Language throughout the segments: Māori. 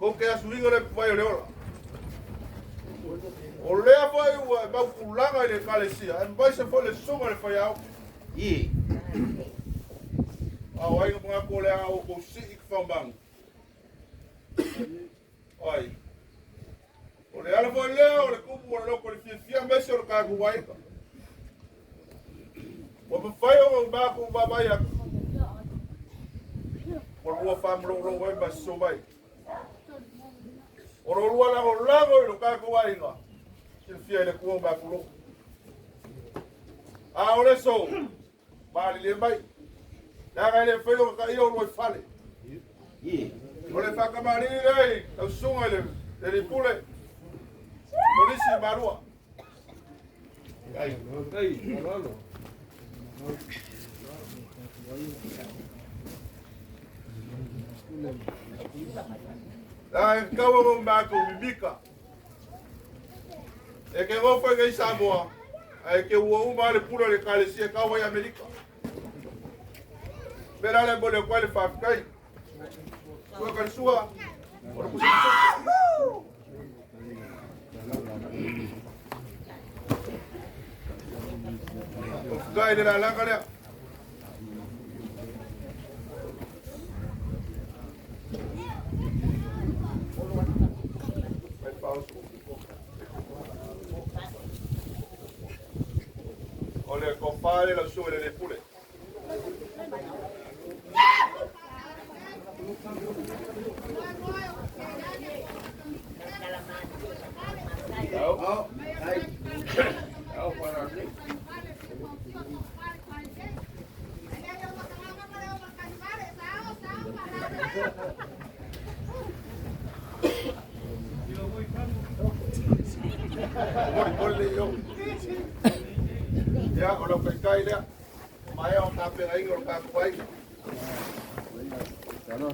Ko ke asuinga le vai o le ola. O lea vai ua mau kulanga le kalesia. E mai se foi le sunga le fai au. I. Au ai mga ko le au ko si ik whambang. Ai. O le ala foi lea o le kupu o le loko le fia mesi o le kaku waika. O me whai o mako babai aku. O rua whamro wai ma so vai. O rua lago i lo kaku waika. Se fia le kua mako lo. A o le so. Mali le mai. Naka le whai o ka i o roi whale. O le whakamari rei. Tau sunga le pule. Polisi marua. Ai, maralo. Ai, kawa mo mako bibika. E ke ngofa ke Samoa. Ai ke ua le pula le kalesia kawa i Amerika. Pera le bole kwa le fakai. Sua kan sua. Ora pusi. Gai de la langa le. Ole compare la sua le pule. Au, ai. Au para ali. Ya, kalau kai dia, mai on tape ai ngor ka kuai. Kalau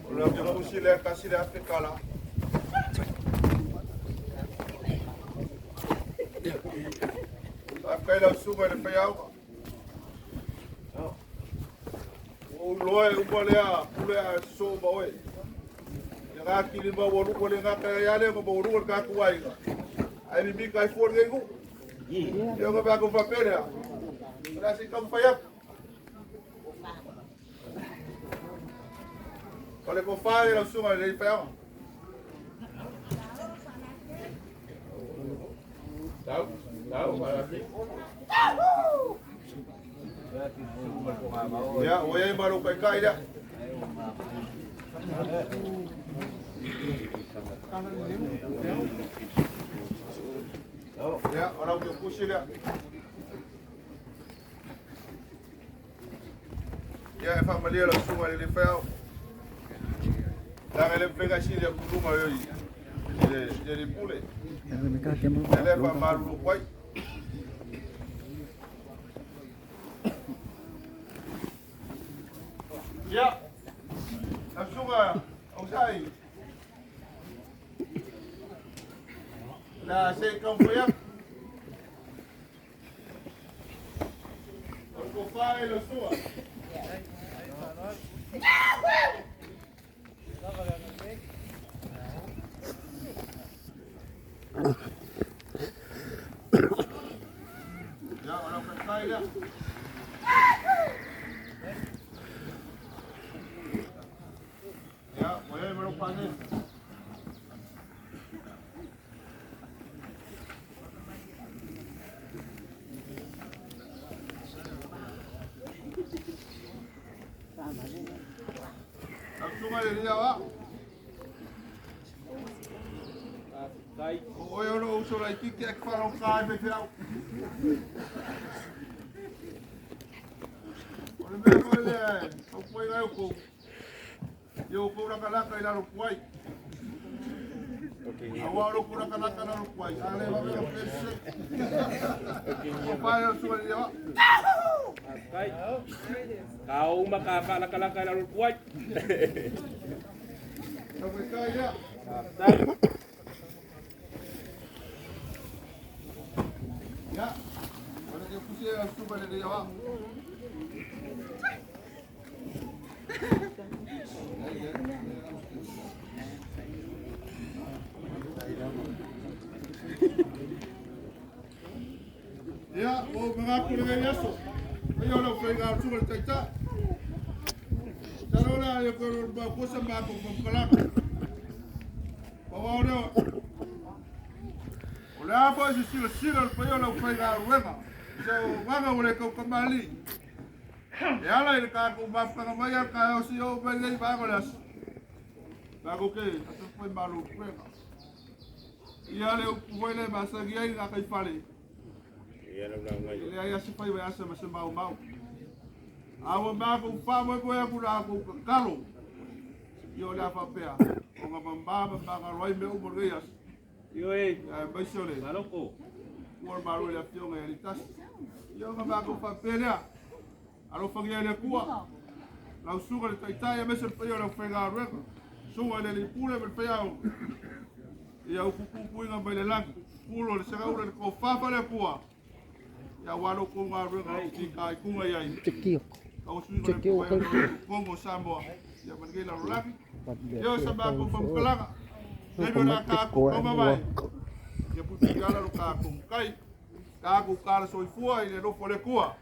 Kalau dia mesti le kasih dia apa kala. Apa yang suka le payau. O loe upalea, pulea so baoi. Nga kiri ba woru ko le nga kaya le ko woru ka kuai ga ai mi kai for ngai ku yo nga ba ko fa pera ra si kam fa yak ko le ko fa le su ma le fa yak tahu para ali. ya o ye ba ro kai dia ya, orang tu pusing dia. Ya, família lá suma ele fez. Lá ele pega assim ele costuma ele pule. Ele vai malu pai. Ya, suma, usai. Lah, saya kamu ya. Kau file lo semua. Ya, orang pakai dia. Ya, boleh merupakan. Ini apa? Oh, eu não uso lá, que é que fala um carro, meu filho? Olha bem, olha, o pai lá eu vou na calaca e lá no pai. Agora eu vou na calaca lá no pai. Ale, vai ver o peixe. O pai eu sou ali, ó. Kau makakala-kala na rupuat. Sampai kaya. Ya. Mana dia a super de ya. Ya, o mengaku dengan Yesu. Ayo lo pegang super cerita. Kalau lah ya kalau bagus sama aku pemkelang. Bawa dia. Oleh apa sih sila ayo lo pegang ruang. So, mana boleh kau kembali? Ya lah ini aku maafkan bayar kau si o beli bagus. Bagus ke? Atau pun malu ruang. Iya le boleh masa dia ini nak kembali. Iya na ngai. Ele ia se fai essa mas mau. Awa mago famo ko ya kula ko kalo. Yo la fa pea. O ngamba ba roi me o rias. Yo ba sole. Maloko. Por maru le afioga e litas. Yo ngamba ko fa pea. Alo fa ngia le kua. La usuga le taitai me se peo la fega rego. Suga le lipule me pea. Ia o kuku ngamba le lang. Pulo le sagaura le ko fa le kua. Ya walo ko nga rega ki kai kunga yai. Cekio Kongo Samoa. Ya manggila lagi. Yo sama ko pamkalanga. Debe na ka ko mamai. Ya puti gala lo ka ko kai. Ka ko kala soi fua ile no pole kua.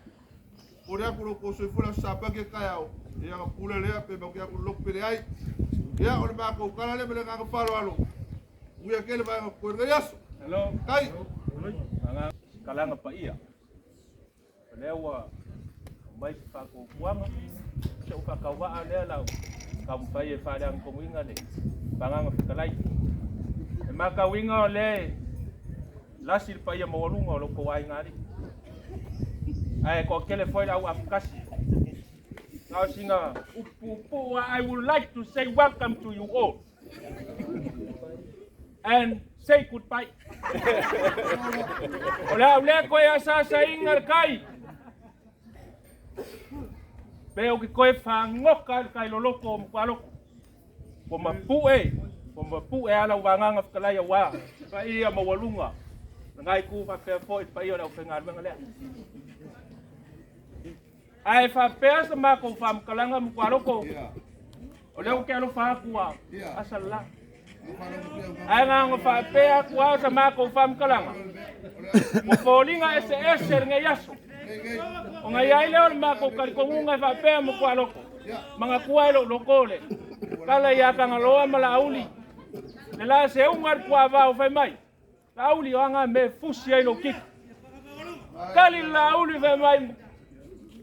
Ore aku ko soi fua sa pake kayao. Ya pula le pe ba ko lo pele ai. Ya ore ba ko kala le bele ka ko palo alo. Uya kele ba ko reas. Hello. Kai. Nga kalanga pa iya. Lewa mai fa ko kuanga se o ka wa ale la ka mpai e fa ang ko winga le banga fitalai e ma ka winga le lasil pa ia mo lunga lo ko ai ngari ai ko kele foi la afkasi now singa upu I would like to say welcome to you all and say goodbye ola ko ya sa ingar kai Peo ki koe whangoka kai loloko o mkwaloko. Po mapu e ala wanganga whakalai a wā. Pa ia mawalunga. Ngai ku whapea fo i pa ia rau whengar wenga lea. Ai whapea sa mako whamkalanga mkwaloko. O leo ke alo whakua. Asala. Ai nganga whapea kua sa mako whamkalanga. Mo fōlinga ese ngai aso. O ngai ai leo mako karikongunga whapea mo kua loko. Mga kua ilo lokole. Kala ia ka ngaloa mala auli. Le la se ungar kua vau whai mai. La auli o anga me fusi ai lo kiki. Kali la auli whai mai.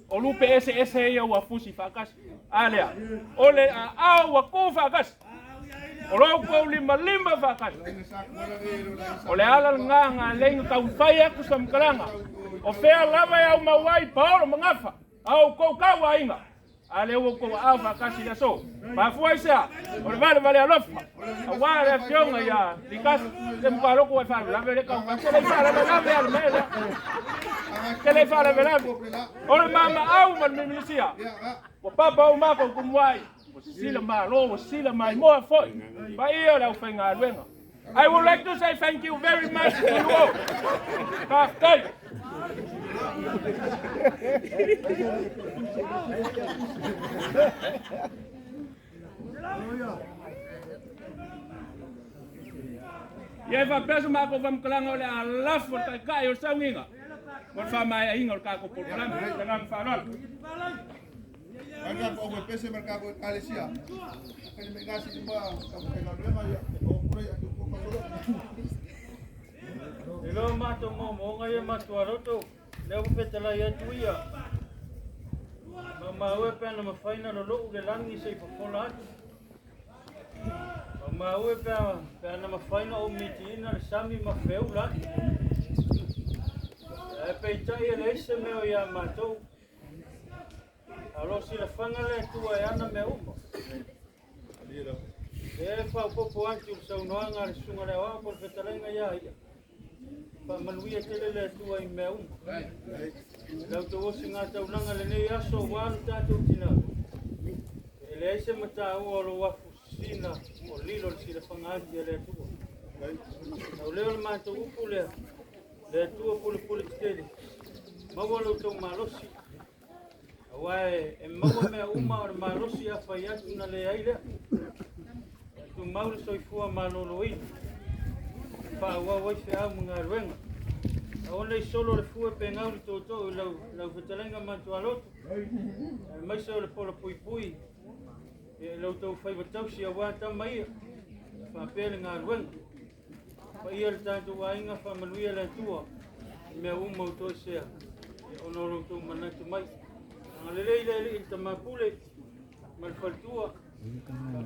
O lupe ese ia ua fusi whakas. Alea. Ole a au a ku whakas. O rau kua lima whakas. Ole ala nganga lenga kau whai aku sa mkaranga. O fea lava ya umawai paolo mangafa. Au kou kawa inga. Ale uo kou alfa kasi ya so. Pafuai sea. O le vale alofa. Awa le afioga ya. Likas le mkaloko wa fala. Lave le kau. Kele fala le lave ya mele. Kele fala le lave. O le mama au man mimilisia. O papa o mako kumwai. O sila ma lo. O sila ma imoa foi. Pa iyo la ufenga alwenga. I would like to say thank you very much to you all. Kafkai. Ia fa peso mako vam kalanga ole ala for kai kai o sauniga. Mo fa mai inga o ka ko program dengan farol. Agak ko pese merkako kalesia. Kali megasi di ba ka ka ya. O pura ya ko ko Ilo mato mo ngai matua roto. Leo petala ya tuia. Mama we pena ma faina lo lo le langi sei pokola. Mama we pena ma faina o mitina le sami ma feula. E peita ele se me ya mato. Alo si la fanga le tua ya na me umo. E fa popo anti o saunoanga le sunga le wa por petala ya. Pa manuia tele le tua I meu. Lau to singa tau langa le nei aso wan tatu tina. Ele se mata o lo wa fusina o lilo si le fangati le tua. Au leo le mato upu le tua pule tele. maua lau tau malosi. Awae, e maua mea uma o malosi a whai atu na le aile. Tu maure soifua malolo i. Whaua waife au mga ruenga. Aone solo le fua pe ngauri toto lau whetalenga matua loto. Maisa o le pola pui pui. E lau tau whai watausi a wātau maia. Whapele ngā ruenga. Ia le tātou ainga whamanuia le tua. Mea umau toi sea. Ono lau tau manatu mai. Ngalelei le il tamapule. Mal faltua.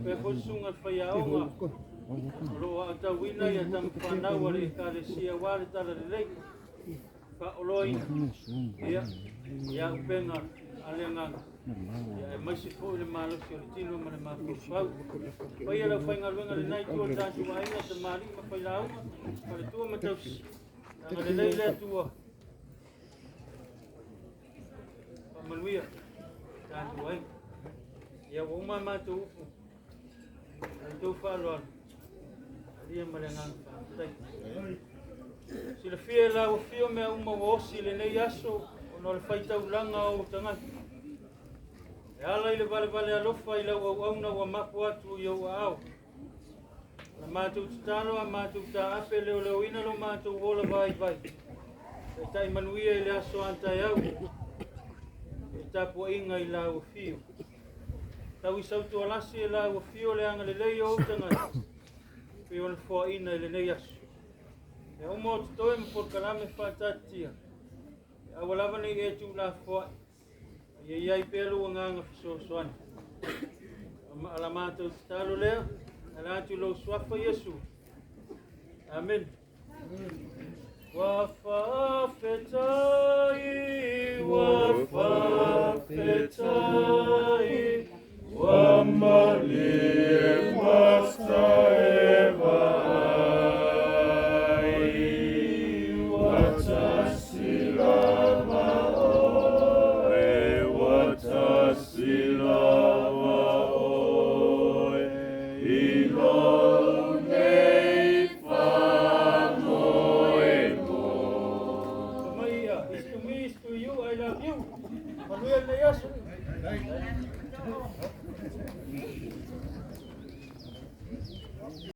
Pe hosunga whaiaonga. Roa a tau wina ia tam whanau ale ka le sia wale tala le lei. Ka oloi. Ia upenga ale nganga. Ia e maisi po le malosi o le tino ma le mapufau. Paia lau whainga ruenga le nai tua tātu ainga te mari ma whailaunga. Ma le tua matausi. Nga le lei le tua. Pamanuia. Tātu ainga. Ia wama mātou upu. Tau whaloan. Ia marengang tai. Sila fia la o fio mea uma osi le nei aso o no le whaitau langa o tangati. E ala i le vale alofa i lau au auna wa mapu atu i au au. Na mātou tutalo a mātou ta ape leo ina lo mātou wola vai. E tai manuia i le aso antai au. E tapu inga i la o fio. Tau i sautu alasi e la o fio le anga le lei o tangati. Pe ona fo ina le nei asu. E o mo to e por kalame fatatia. A wala ni e tu la fo. Ye ye pelu nga so soan. Ala mato talo le. Ala tu lo swafa Yesu. Amen. Wa fa fetai wa mali masta